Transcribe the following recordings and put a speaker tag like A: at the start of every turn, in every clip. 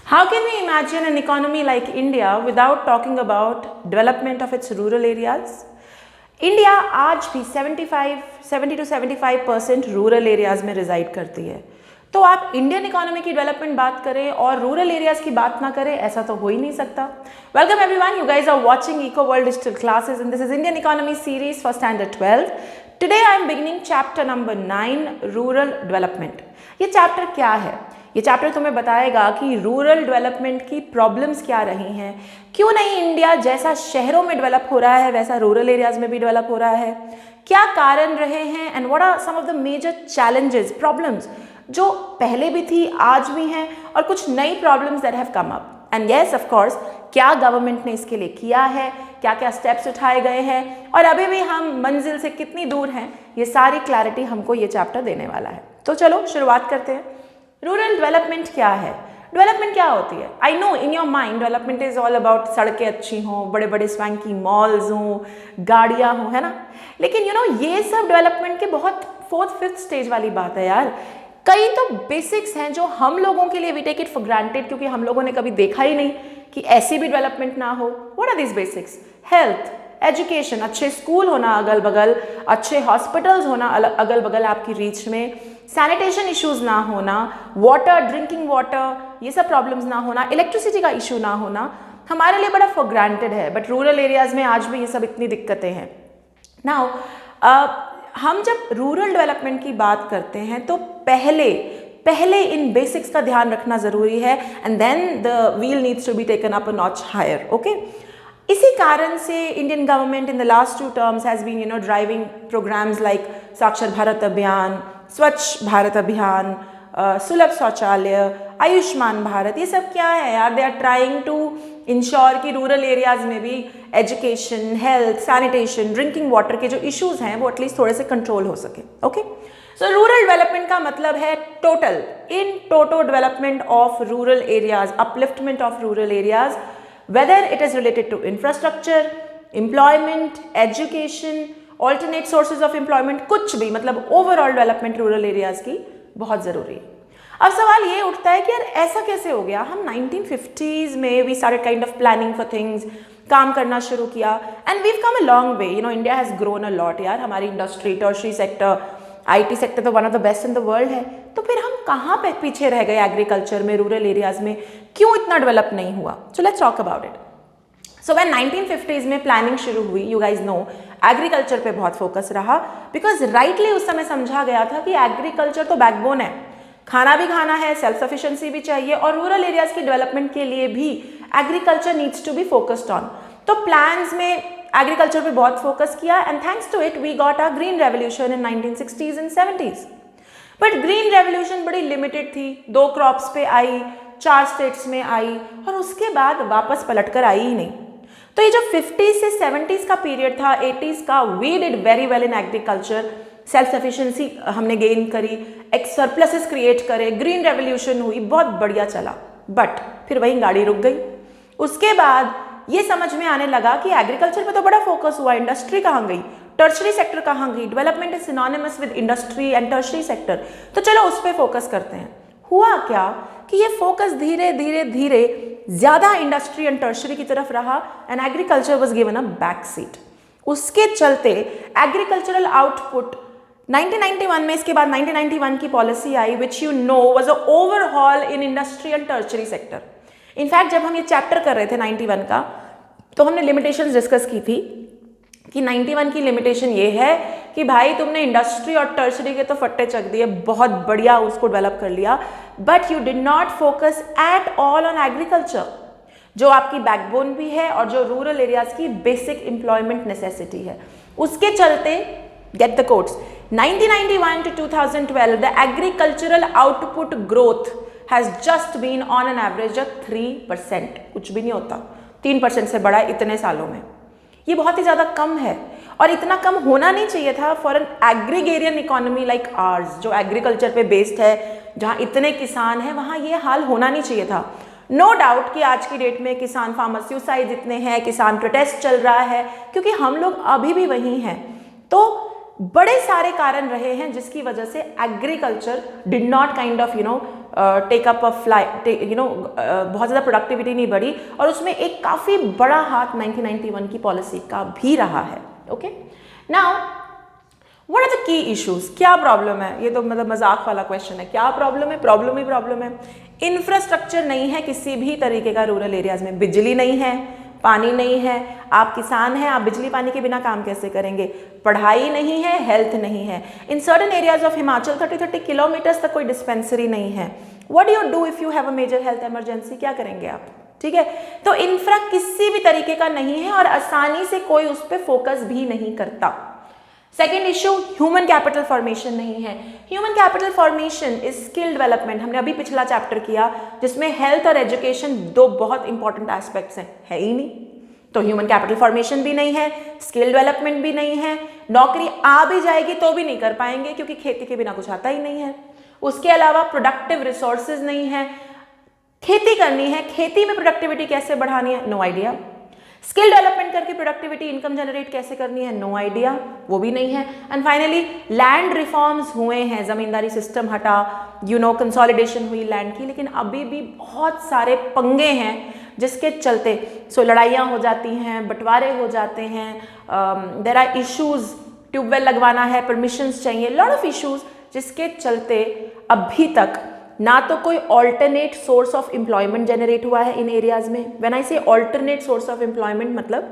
A: How can we imagine an economy like India without talking about development of its rural areas? India आज भी 70 to 75% rural areas में resided करती है। तो आप इंडियन इकोनॉमी की डेवलपमेंट बात करें और रूरल एरियाज की बात ना करें, ऐसा तो हो ही नहीं सकता। Welcome everyone, you guys are watching Eco World digital classes and this is Indian economy series for standard 12। Today I am beginning chapter number 9, rural development. ये चैप्टर क्या है? ये चैप्टर तुम्हें बताएगा कि रूरल डेवलपमेंट की प्रॉब्लम्स क्या रही हैं, क्यों नहीं इंडिया जैसा शहरों में डेवलप हो रहा है वैसा रूरल एरियाज में भी डेवलप हो रहा है, क्या कारण रहे हैं and what are some of the major challenges, problems जो पहले भी थी आज भी हैं और कुछ नई problems that have come up. And yes of course, क्या गवर्नमेंट ने इसके लिए किया है, क्या क्या स्टेप्स उठाए गए हैं और अभी भी हम मंजिल से कितनी दूर हैं, ये सारी क्लैरिटी हमको ये चैप्टर देने वाला है। तो चलो शुरुआत करते हैं। रूरल डेवलपमेंट क्या है? डेवलपमेंट क्या होती है? I know in your mind development is all about सड़कें अच्छी हों, बड़े बड़े स्वैंकी मॉल्स हों, गाड़ियाँ हों, है ना। लेकिन ये सब डेवलपमेंट के बहुत 4th 5th स्टेज वाली बात है यार। कई तो बेसिक्स हैं जो हम लोगों के लिए we take it for granted, क्योंकि हम लोगों ने कभी देखा ही नहीं कि ऐसी भी डेवलपमेंट ना हो। What are these basics? Health, education, अच्छे स्कूल होना अगल बगल, अच्छे हॉस्पिटल्स होना अगल बगल आपकी रीच में, सैनिटेशन इश्यूज ना होना, वाटर, ड्रिंकिंग वाटर, ये सब प्रॉब्लम्स ना होना, इलेक्ट्रिसिटी का इशू ना होना, हमारे लिए बड़ा फॉर ग्रांटेड है। बट रूरल एरियाज में आज भी ये सब इतनी दिक्कतें हैं। नाउ हम जब रूरल डेवलपमेंट की बात करते हैं तो पहले इन बेसिक्स का ध्यान रखना जरूरी है and then the wheel needs to be taken up a notch higher. Okay, इसी कारण से Indian government in the last 2 terms has been driving programmes like Saakshar Bharat अभियान, स्वच्छ भारत अभियान, सुलभ शौचालय, आयुष्मान भारत। ये सब क्या है यार? They are trying to ensure कि रूरल एरियाज में भी education, health, sanitation, drinking water के जो इश्यूज हैं वो एटलीस्ट थोड़े से कंट्रोल हो सके। ओके, सो रूरल डेवलपमेंट का मतलब है total development of rural areas, upliftment of rural areas, whether it is related to infrastructure, employment, education, alternate sources of employment, कुछ भी, मतलब ओवरऑल डेवलपमेंट रूरल एरियाज की बहुत ज़रूरी है। अब सवाल ये उठता है कि यार ऐसा कैसे हो गया? हम 1950s में we started kind of planning for things, काम करना शुरू किया and we've come a long way. India has grown a lot यार। हमारी industry, tertiary sector, IT sector तो one of the best in the world है। तो फिर हम कहाँ पे पीछे रह गए एग्रीकल्चर में, रूरल एरियाज में क्यों इतना डेवलप नहीं हुआ? So let's talk about it. So when 1950s में प्लानिंग शुरू हुई, यू गाइज नो एग्रीकल्चर पे बहुत फोकस रहा, बिकॉज राइटली उस समय समझा गया था कि एग्रीकल्चर तो बैकबोन है, खाना भी खाना है, सेल्फ सफिशिएंसी भी चाहिए और रूरल एरियाज की डेवलपमेंट के लिए भी agriculture needs to be focused on. तो प्लान्स में एग्रीकल्चर पे बहुत फोकस किया and thanks to it we got a green revolution in 1960s and 70s। But green revolution बड़ी लिमिटेड थी, 2 क्रॉप्स पे आई, 4 स्टेट्स में आई और उसके बाद वापस पलट कर आई ही नहीं। तो ये जो 50s से 70s का पीरियड था, 80s का, we did very well in agriculture, self sufficiency हमने गेन करी, एक सरप्लसेस क्रिएट करे, ग्रीन रेवोल्यूशन हुई, बहुत बढ़िया चला। बट फिर वहीं गाड़ी रुक गई। उसके बाद ये समझ में आने लगा कि एग्रीकल्चर पे तो बड़ा फोकस हुआ, इंडस्ट्री कहाँ गई, टर्शरी सेक्टर कहाँ गई? Development is synonymous with industry and tertiary sector, तो चलो उस पर फोकस करते हैं। हुआ क्या कि ये फोकस धीरे धीरे ज्यादा इंडस्ट्री एंड टर्शरी की तरफ रहा and agriculture was given a back seat. उसके चलते एग्रीकल्चरल आउटपुट 1991 में, इसके बाद 1991 की policy I which you know was a overhaul in industry and tertiary sector. In fact जब हम ये चैप्टर कर रहे थे 91 का, तो हमने लिमिटेशंस डिस्कस की थी कि 91 की लिमिटेशन ये है कि भाई तुमने इंडस्ट्री और टर्शरी के तो फट्टे चक दिए, बहुत बढ़िया उसको डेवलप कर लिया, but you did not focus at all on agriculture, जो आपकी बैकबोन भी है और जो रूरल एरियाज की बेसिक एम्प्लॉयमेंट नेसेसिटी है। उसके चलते get the quotes, 1991 to 2012 the agricultural output growth has just been on an average of 3%, कुछ भी नहीं होता, 3% से बड़ा इतने सालों में। ये बहुत ही ज़्यादा कम है और इतना कम होना नहीं चाहिए था for an agrarian economy like ours, जो एग्रीकल्चर पे बेस्ड है, जहाँ इतने किसान हैं, वहाँ ये हाल होना नहीं चाहिए था। नो डाउट कि आज की डेट में किसान फार्मर सुसाइड इतने हैं, किसान प्रोटेस्ट चल रहा है, क्योंकि हम लोग अभी भी वहीं हैं। तो बड़े सारे कारण रहे हैं जिसकी वजह से agriculture did not kind of take up of बहुत ज़्यादा प्रोडक्टिविटी नहीं बढ़ी, और उसमें एक काफ़ी बड़ा हाथ 1991 की पॉलिसी का भी रहा है। Okay, now what are the key issues? क्या प्रॉब्लम है? ये तो मतलब मजाक वाला क्वेश्चन है। क्या प्रॉब्लम है? प्रॉब्लम ही प्रॉब्लम है। इंफ्रास्ट्रक्चर नहीं है किसी भी तरीके का रूरल एरियाज में। बिजली नहीं है, पानी नहीं है, आप किसान हैं, आप बिजली पानी के बिना काम कैसे करेंगे? पढ़ाई नहीं है, हेल्थ नहीं है। In certain areas of Himachal 30 kilometres तक कोई डिस्पेंसरी नहीं है। What do you do if you have a major health emergency? क्या करेंगे आप? ठीक है, तो इंफ्रा किसी भी तरीके का नहीं है और आसानी से कोई उस पर फोकस भी नहीं करता। Second issue, human capital formation नहीं है। Human capital formation is skill development. हमने अभी पिछला चैप्टर किया जिसमें हेल्थ और एजुकेशन दो बहुत इंपॉर्टेंट एस्पेक्ट्स हैं, है ही नहीं। तो ह्यूमन कैपिटल फॉर्मेशन भी नहीं है, स्किल डेवलपमेंट भी नहीं है, नौकरी आ भी जाएगी तो भी नहीं कर पाएंगे क्योंकि खेती के बिना कुछ आता ही नहीं है। उसके अलावा प्रोडक्टिव रिसोर्सेज नहीं है। खेती करनी है, खेती में प्रोडक्टिविटी कैसे बढ़ानी है? No idea. स्किल डेवलपमेंट करके प्रोडक्टिविटी इनकम जनरेट कैसे करनी है? नो आइडिया, वो भी नहीं है। एंड फाइनली लैंड रिफॉर्म्स हुए हैं, जमींदारी सिस्टम हटा, कंसोलिडेशन हुई लैंड की, लेकिन अभी भी बहुत सारे पंगे हैं जिसके चलते लड़ाइयाँ हो जाती हैं, बंटवारे हो जाते हैं, देयर आर इश्यूज, ट्यूबवेल लगवाना है, परमिशंस चाहिए, लॉट ऑफ इश्यूज, जिसके चलते अभी तक ना तो कोई alternate source of employment generate हुआ है इन एरियाज में। व्हेन आई से ऑल्टरनेट सोर्स ऑफ एम्प्लॉयमेंट मतलब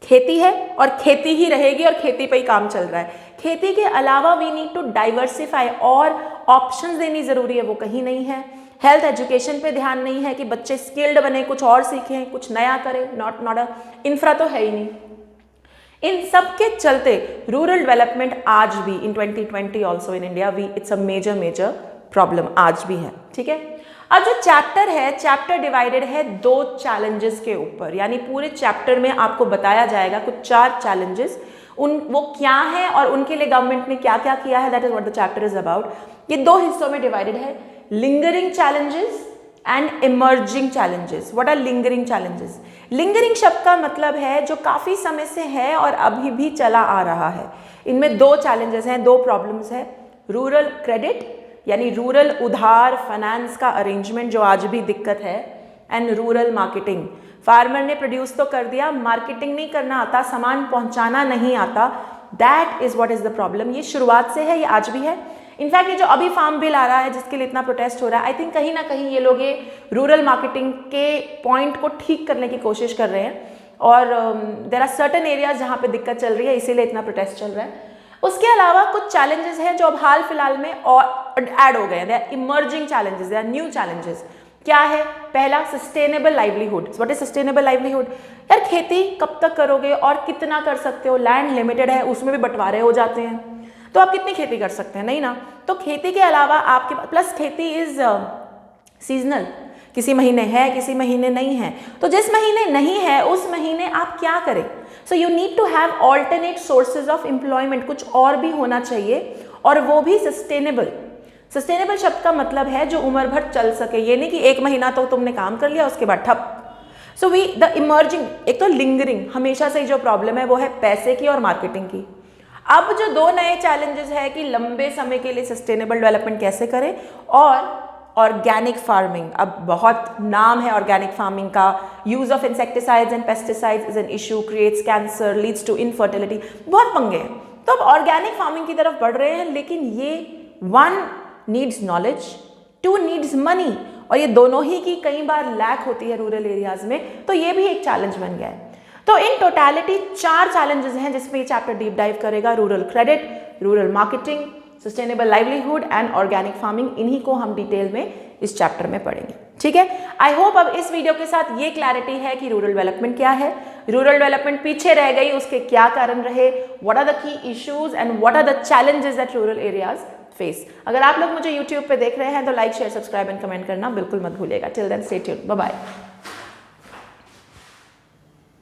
A: खेती है और खेती ही रहेगी और खेती पे ही काम चल रहा है। खेती के अलावा वी नीड टू डाइवर्सिफाई और ऑप्शंस देनी जरूरी है, वो कहीं नहीं है। हेल्थ एजुकेशन पे ध्यान नहीं है कि बच्चे स्किल्ड बने, कुछ और सीखें, कुछ नया करें, नॉट अ इंफ्रा तो है ही नहीं। इन सब के चलते रूरल डेवलपमेंट आज भी in 2020 also in India it's a major problem आज भी है। ठीक है, अब जो चैप्टर है, चैप्टर डिवाइडेड है दो चैलेंजेस के ऊपर, यानी पूरे चैप्टर में आपको बताया जाएगा कुछ 4 चैलेंजेस, वो क्या है और उनके लिए गवर्नमेंट ने क्या क्या किया है। That is what the chapter is about. ये 2 हिस्सों में डिवाइडेड है, lingering challenges and emerging challenges. What are lingering challenges? Lingering शब्द का मतलब है जो काफी समय से है और अभी भी चला आ रहा है। इनमें 2 चैलेंजेस हैं, 2 प्रॉब्लम्स है। रूरल क्रेडिट यानी रूरल उधार फाइनेंस का अरेंजमेंट जो आज भी दिक्कत है, एंड रूरल मार्केटिंग। फार्मर ने प्रोड्यूस तो कर दिया, मार्केटिंग नहीं करना आता, सामान पहुंचाना नहीं आता। That is what is the problem. ये शुरुआत से है, ये आज भी है। इनफैक्ट ये जो अभी फार्म बिल आ रहा है जिसके लिए इतना प्रोटेस्ट हो रहा है, आई थिंक कहीं ना कहीं ये लोग ये रूरल मार्केटिंग के पॉइंट को ठीक करने की कोशिश कर रहे हैं, और देयर आर सर्टेन एरियाज जहाँ पे दिक्कत चल रही है, इसीलिए इतना प्रोटेस्ट चल रहा है। उसके अलावा कुछ चैलेंजेस हैं जो अब हाल फिलहाल में और ऐड हो गए हैं। They are emerging challenges, they are new challenges. क्या है? पहला, sustainable livelihood. What is sustainable livelihood? यार खेती कब तक करोगे और कितना कर सकते हो? लैंड लिमिटेड है, उसमें भी बंटवारे हो जाते हैं, तो आप कितनी खेती कर सकते हैं? नहीं ना। तो खेती के अलावा आपके प्लस खेती इज सीजनल, किसी महीने है किसी महीने नहीं है, तो जिस महीने नहीं है उस महीने आप क्या करें? So you need to have alternate sources of employment, कुछ और भी होना चाहिए, और वो भी सस्टेनेबल। सस्टेनेबल शब्द का मतलब है जो उम्र भर चल सके, ये नहीं कि 1 महीना तो तुमने काम कर लिया उसके बाद ठप। सो द इमर्जिंग, एक तो लिंगरिंग, हमेशा से जो प्रॉब्लम है वो है पैसे की और मार्केटिंग की। अब जो 2 नए चैलेंजेस है कि लंबे समय के लिए सस्टेनेबल डेवलपमेंट कैसे करें, और ऑर्गेनिक फार्मिंग। अब बहुत नाम है ऑर्गेनिक फार्मिंग का। Use of insecticides and pesticides is an issue, creates cancer, leads to infertility, बहुत पंगे हैं। तो अब ऑर्गेनिक फार्मिंग की तरफ बढ़ रहे हैं, लेकिन ये 1 नीड्स नॉलेज, 2 नीड्स मनी, और ये दोनों ही की कई बार लैक होती है रूरल एरियाज में, तो ये भी एक चैलेंज बन गया है। तो इन टोटलिटी 4 चैलेंजेस हैं जिसमें ये चैप्टर डीप डाइव करेगा। Rural credit, rural marketing, sustainable livelihood and organic farming, इन्हीं को हम डिटेल में इस चैप्टर में पढ़ेंगे। ठीक है, आई होप अब इस वीडियो के साथ ये क्लैरिटी है कि रूरल डेवलपमेंट क्या है, रूरल डेवलपमेंट पीछे रह गई, उसके क्या कारण रहे, what are the key issues and what are the challenges that rural areas face. अगर आप लोग मुझे यूट्यूब पे देख रहे हैं तो like, share, subscribe and comment करना बिल्कुल मत भूलिएगा। Till then stay tuned, bye bye.